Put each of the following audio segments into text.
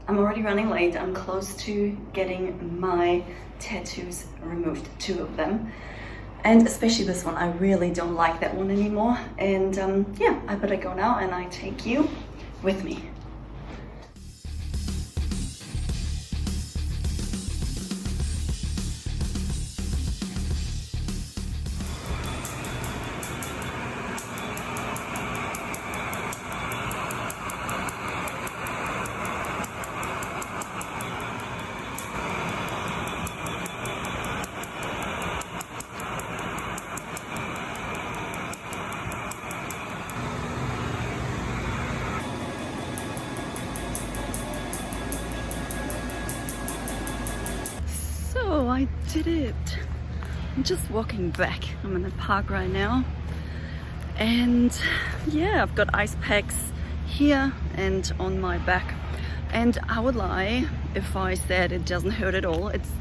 I'm already running late. I'm close to getting my tattoos removed, 2 of them. And especially this one, I really don't like that one anymore. And yeah, I better go now and I take you with me. So I did it. I'm just walking back. I'm in the park right now. And yeah, I've got ice packs here and on my back. And I would lie if I said it doesn't hurt at all. It's,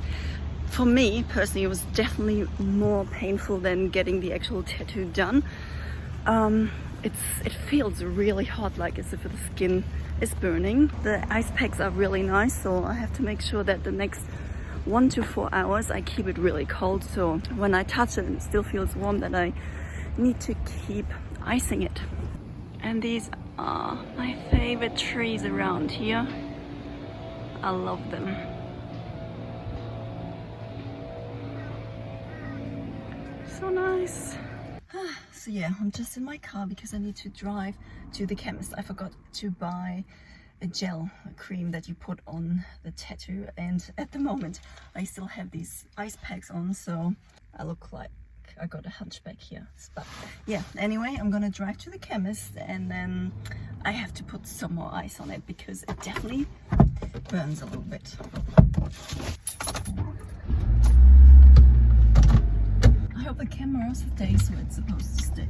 for me personally, it was definitely more painful than getting the actual tattoo done. It feels really hot, like as if the skin is burning. The ice packs are really nice, so I have to make sure that the next 1 to 4 hours I keep it really cold, so when I touch it and it still feels warm, that I need to keep icing it. And these are my favorite trees around here. I love them. So nice. So yeah, I'm just in my car because I need to drive to the chemist. I forgot to buy a gel, a cream that you put on the tattoo, and at the moment I still have these ice packs on, so I look like I got a hunchback here. But yeah, anyway, I'm gonna drive to the chemist and then I have to put some more ice on it because it definitely burns a little bit. I hope the camera stays where it's supposed to stay.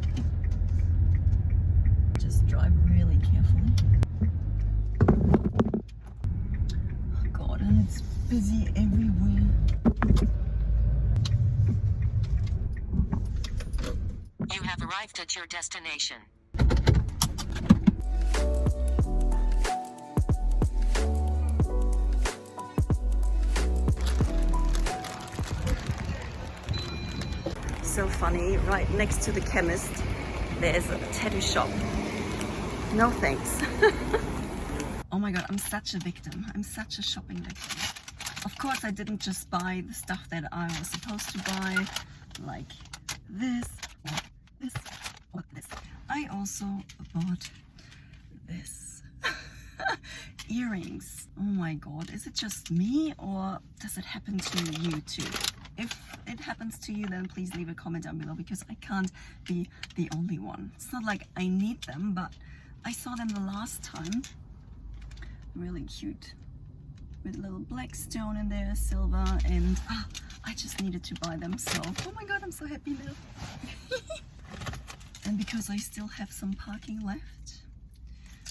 Just drive really carefully. Oh God, and it's busy everywhere. You have arrived at your destination. So funny, right next to the chemist there's a tattoo shop. No thanks. Oh my God, I'm such a victim. I'm such a shopping victim. Of course I didn't just buy the stuff that I was supposed to buy, like this or this or this. I also bought this. Earrings. Oh my God, is it just me or does it happen to you too? If it happens to you, then please leave a comment down below because I can't be the only one. It's not like I need them, but I saw them the last time. Really cute. With a little black stone in there, silver, and I just needed to buy them. So, oh my God, I'm so happy now. And because I still have some parking left,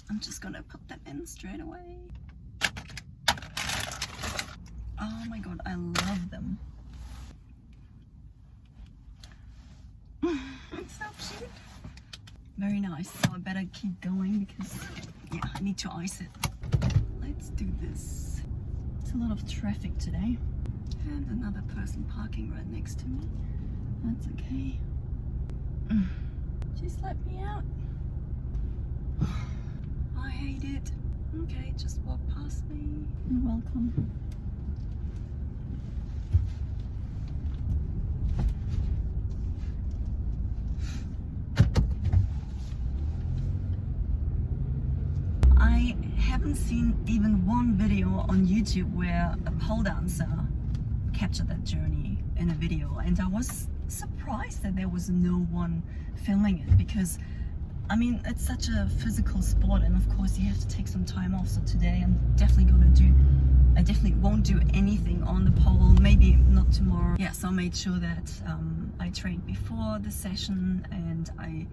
I'm just gonna put them in straight away. Oh my God, I love them. It's so cute. Very nice. So I better keep going because yeah, I need to ice it. Let's do this. It's a lot of traffic today. And another person parking right next to me. That's okay. Just let me out. I hate it. Okay, just walk past me. You're welcome. I haven't seen even one video on YouTube where a pole dancer captured that journey in a video, and I was surprised that there was no one filming it because I mean it's such a physical sport and of course you have to take some time off. So today I definitely won't do anything on the pole, maybe not tomorrow. Yeah, so I made sure that I trained before the session, and I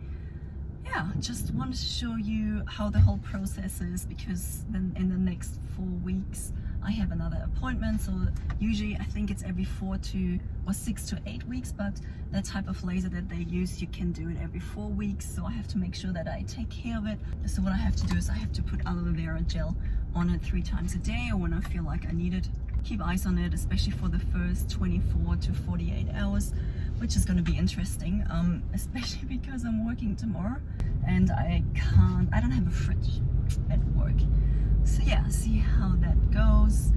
just wanted to show you how the whole process is, because then in the next 4 weeks I have another appointment. So usually I think it's every 6 to 8 weeks, but that type of laser that they use, you can do it every 4 weeks. So I have to make sure that I take care of it. So what I have to do is I have to put aloe vera gel on it 3 times a day, or when I feel like I need it. Keep eyes on it, especially for the first 24 to 48 hours, which is going to be interesting, especially because I'm working tomorrow and I don't have a fridge at work. So yeah, see how that goes.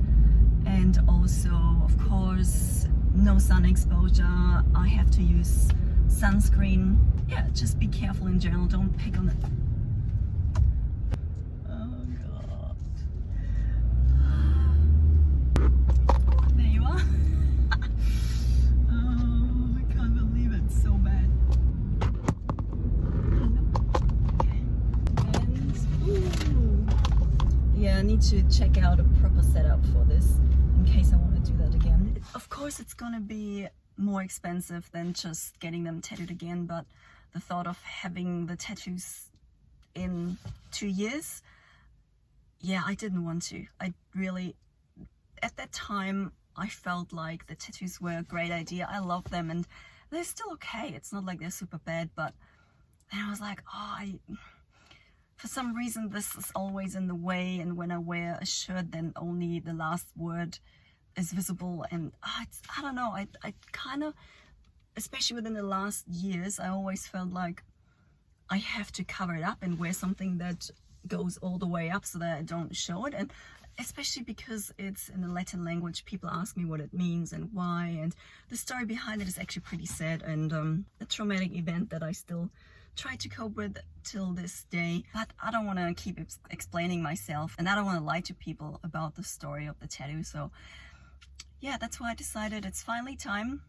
And also, of course, no sun exposure. I have to use sunscreen. Yeah, just be careful in general. Don't pick on it. Oh God. There you are. Oh, I can't believe it. So bad. Hello. And ooh. Yeah, I need to check out a proper setup for this in case I want to do that again. Of course, it's gonna be more expensive than just getting them tattooed again, but the thought of having the tattoos in 2 years, yeah, I didn't want to. I really, at that time, I felt like the tattoos were a great idea. I love them and they're still okay. It's not like they're super bad, but then I was like, oh, for some reason this is always in the way, and when I wear a shirt then only the last word is visible, and I don't know, I kind of, especially within the last years, I always felt like I have to cover it up and wear something that goes all the way up so that I don't show it. And especially because it's in the Latin language, people ask me what it means and why, and the story behind it is actually pretty sad, and a traumatic event that I still try to cope with till this day. But I don't want to keep explaining myself, and I don't want to lie to people about the story of the tattoo. So yeah, that's why I decided it's finally time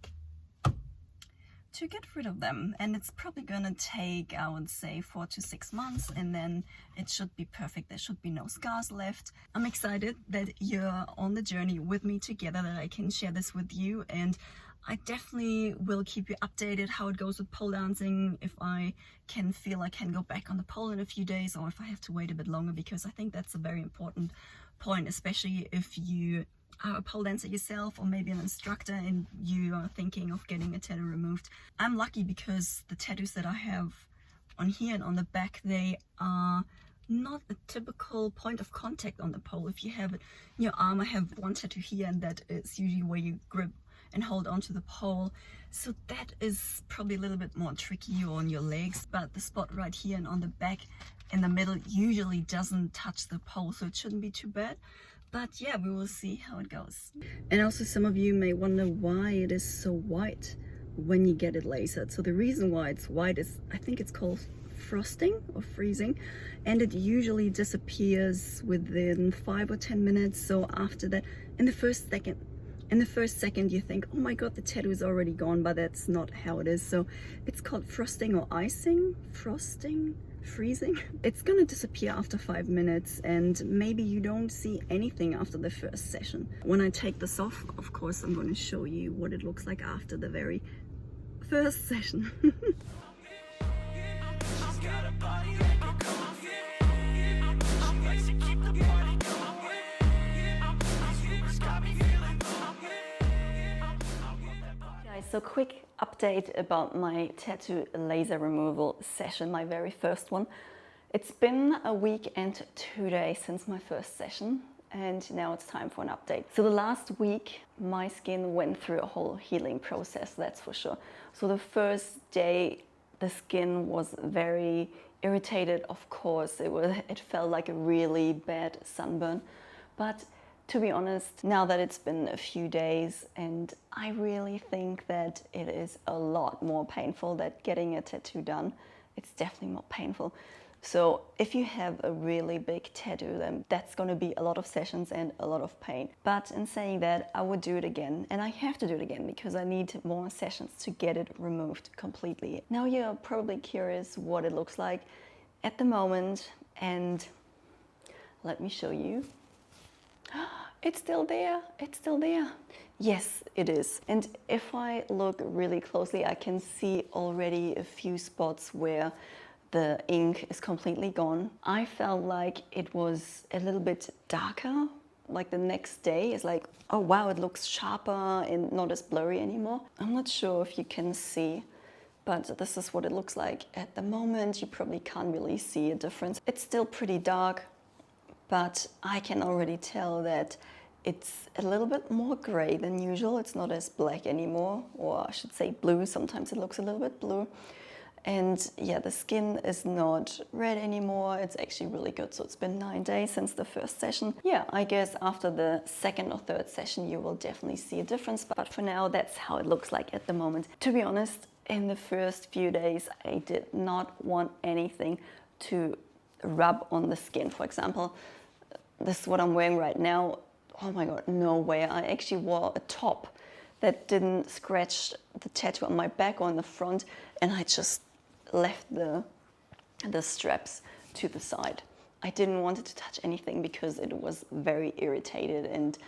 to get rid of them, and it's probably gonna take, I would say, 4 to 6 months, and then it should be perfect. There should be no scars left. I'm excited that you're on the journey with me together, that I can share this with you, and I definitely will keep you updated how it goes with pole dancing, if I can feel I can go back on the pole in a few days, or if I have to wait a bit longer, because I think that's a very important point, especially if you are a pole dancer yourself, or maybe an instructor and you are thinking of getting a tattoo removed. I'm lucky because the tattoos that I have on here and on the back, they are not a typical point of contact on the pole. If you have it in your arm, I have one tattoo here, and that is usually where you grip and hold onto the pole, so that is probably a little bit more tricky on your legs. But the spot right here and on the back in the middle usually doesn't touch the pole, so it shouldn't be too bad. But yeah, we will see how it goes. And also, some of you may wonder why it is so white when you get it lasered. So the reason why it's white is, I think it's called frosting or freezing, and it usually disappears within 5 or 10 minutes. So after that, in the first second you think, oh my god, the tattoo is already gone, but that's not how it is. So it's called frosting or icing. Frosting, freezing. It's gonna disappear after 5 minutes, and maybe you don't see anything after the first session. When I take this off, of course, I'm going to show you what it looks like after the very first session. So quick update about my tattoo laser removal session, my very first one. It's been a week and 2 days since my first session, and now it's time for an update. So the last week my skin went through a whole healing process, that's for sure. So the first day the skin was very irritated, of course. It felt like a really bad sunburn, but to be honest, now that it's been a few days, and I really think that it is a lot more painful than getting a tattoo done. It's definitely more painful. So if you have a really big tattoo, then that's going to be a lot of sessions and a lot of pain. But in saying that, I would do it again, and I have to do it again because I need more sessions to get it removed completely. Now you're probably curious what it looks like at the moment, and let me show you. It's still there, it's still there. Yes, it is. And if I look really closely, I can see already a few spots where the ink is completely gone. I felt like it was a little bit darker, like the next day is like, oh wow, it looks sharper and not as blurry anymore. I'm not sure if you can see, but this is what it looks like at the moment. You probably can't really see a difference. It's still pretty dark, but I can already tell that it's a little bit more gray than usual. It's not as black anymore, or I should say blue. Sometimes it looks a little bit blue. And yeah, the skin is not red anymore. It's actually really good. So it's been 9 days since the first session. Yeah, I guess after the second or third session, you will definitely see a difference. But for now, that's how it looks like at the moment. To be honest, in the first few days, I did not want anything to rub on the skin. For example, this is what I'm wearing right now. Oh my God, no way. I actually wore a top that didn't scratch the tattoo on my back or on the front, and I just left the straps to the side. I didn't want it to touch anything because it was very irritated and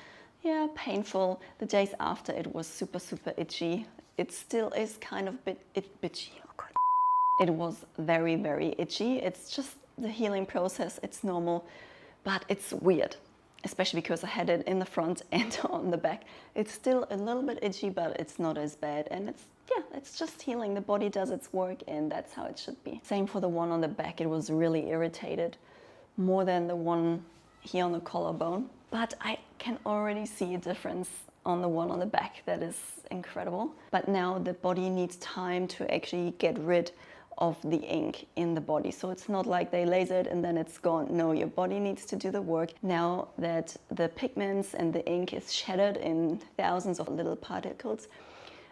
yeah, painful. The days after, it was super, super itchy. It still is kind of bitchy. Oh God. It was very, very itchy. It's just the healing process. It's normal, but it's weird, especially because I had it in the front and on the back. It's still a little bit itchy, but it's not as bad. And it's just healing. The body does its work, and that's how it should be. Same for the one on the back. It was really irritated, more than the one here on the collarbone. But I can already see a difference on the one on the back. That is incredible. But now the body needs time to actually get rid of the ink in the body. So it's not like they laser it and then it's gone. No, your body needs to do the work. Now that the pigments and the ink is shattered in thousands of little particles,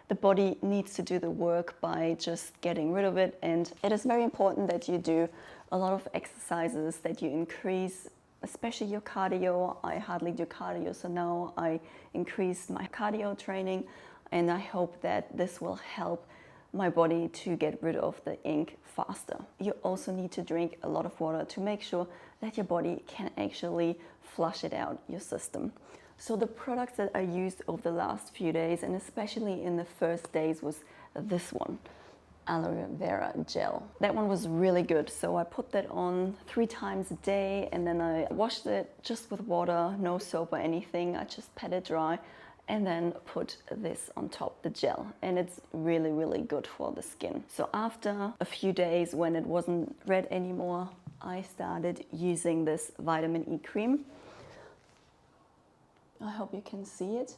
the body needs to do the work by just getting rid of it. And it is very important that you do a lot of exercises, that you increase especially your cardio. I hardly do cardio, so now I increased my cardio training, and I hope that this will help my body to get rid of the ink faster. You also need to drink a lot of water to make sure that your body can actually flush it out your system. So the products that I used over the last few days, and especially in the first days, was this one, aloe vera gel. That one was really good. So I put that on 3 times a day, and then I washed it just with water, no soap or anything. I just pat it dry and then put this on top, the gel, and it's really, really good for the skin. So after a few days when it wasn't red anymore, I started using this vitamin E cream. I hope you can see it.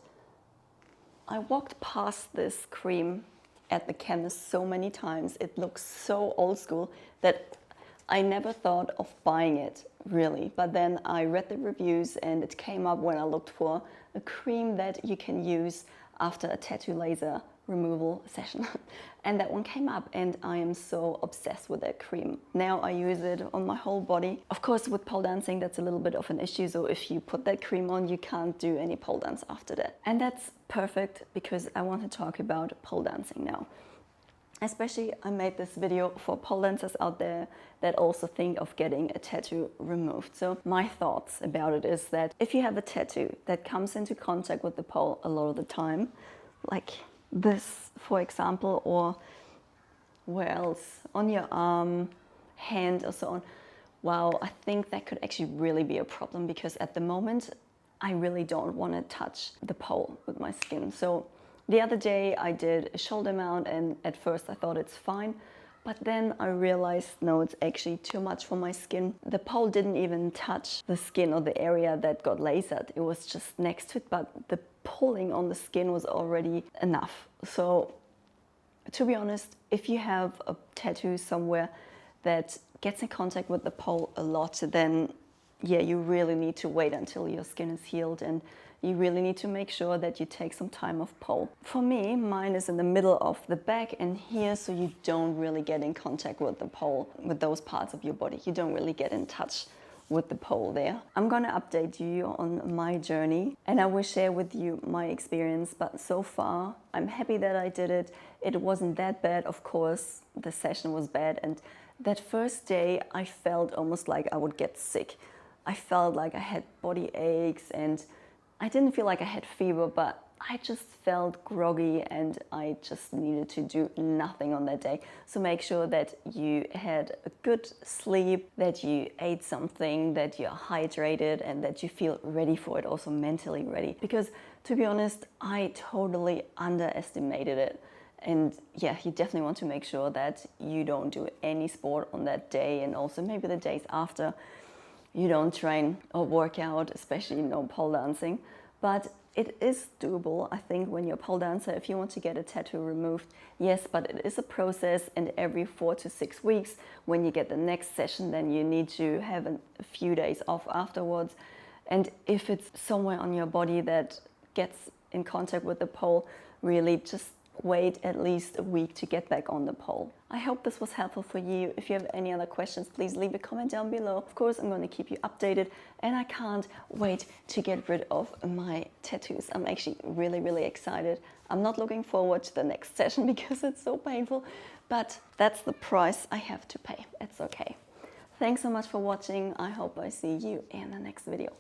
I walked past this cream at the chemist so many times. It looks so old school that I never thought of buying it, really. But then I read the reviews and it came up when I looked for a cream that you can use after a tattoo laser removal session. And that one came up, and I am so obsessed with that cream. Now I use it on my whole body. Of course, with pole dancing, that's a little bit of an issue. So if you put that cream on, you can't do any pole dance after that. And that's perfect because I want to talk about pole dancing now. Especially, I made this video for pole dancers out there that also think of getting a tattoo removed. So my thoughts about it is that if you have a tattoo that comes into contact with the pole a lot of the time, like this, for example, or where else, on your arm, hand, or so on, wow, I think that could actually really be a problem, because at the moment, I really don't want to touch the pole with my skin. So the other day I did a shoulder mount, and at first I thought it's fine, but then I realized, no, it's actually too much for my skin. The pole didn't even touch the skin or the area that got lasered. It was just next to it, but the pulling on the skin was already enough. So to be honest, if you have a tattoo somewhere that gets in contact with the pole a lot, then yeah, you really need to wait until your skin is healed, and you really need to make sure that you take some time off pole. For me, mine is in the middle of the back and here, so you don't really get in contact with the pole, with those parts of your body. You don't really get in touch with the pole there. I'm gonna update you on my journey, and I will share with you my experience, but so far I'm happy that I did it. It wasn't that bad, of course. The session was bad, and that first day I felt almost like I would get sick. I felt like I had body aches, and I didn't feel like I had fever, but I just felt groggy, and I just needed to do nothing on that day. So make sure that you had a good sleep, that you ate something, that you're hydrated, and that you feel ready for it, also mentally ready. Because to be honest, I totally underestimated it. And yeah, you definitely want to make sure that you don't do any sport on that day, and also maybe the days after. you don't train or work out, especially no pole dancing. But it is doable, I think, when you're a pole dancer, if you want to get a tattoo removed. Yes, but it is a process, and every 4 to 6 weeks, when you get the next session, then you need to have a few days off afterwards. And if it's somewhere on your body that gets in contact with the pole, really just wait at least a week to get back on the pole. I hope this was helpful for you. If you have any other questions, please leave a comment down below. Of course, I'm going to keep you updated, and I can't wait to get rid of my tattoos. I'm actually really excited. I'm not looking forward to the next session because it's so painful, but that's the price I have to pay. It's okay. Thanks so much for watching. I hope I see you in the next video.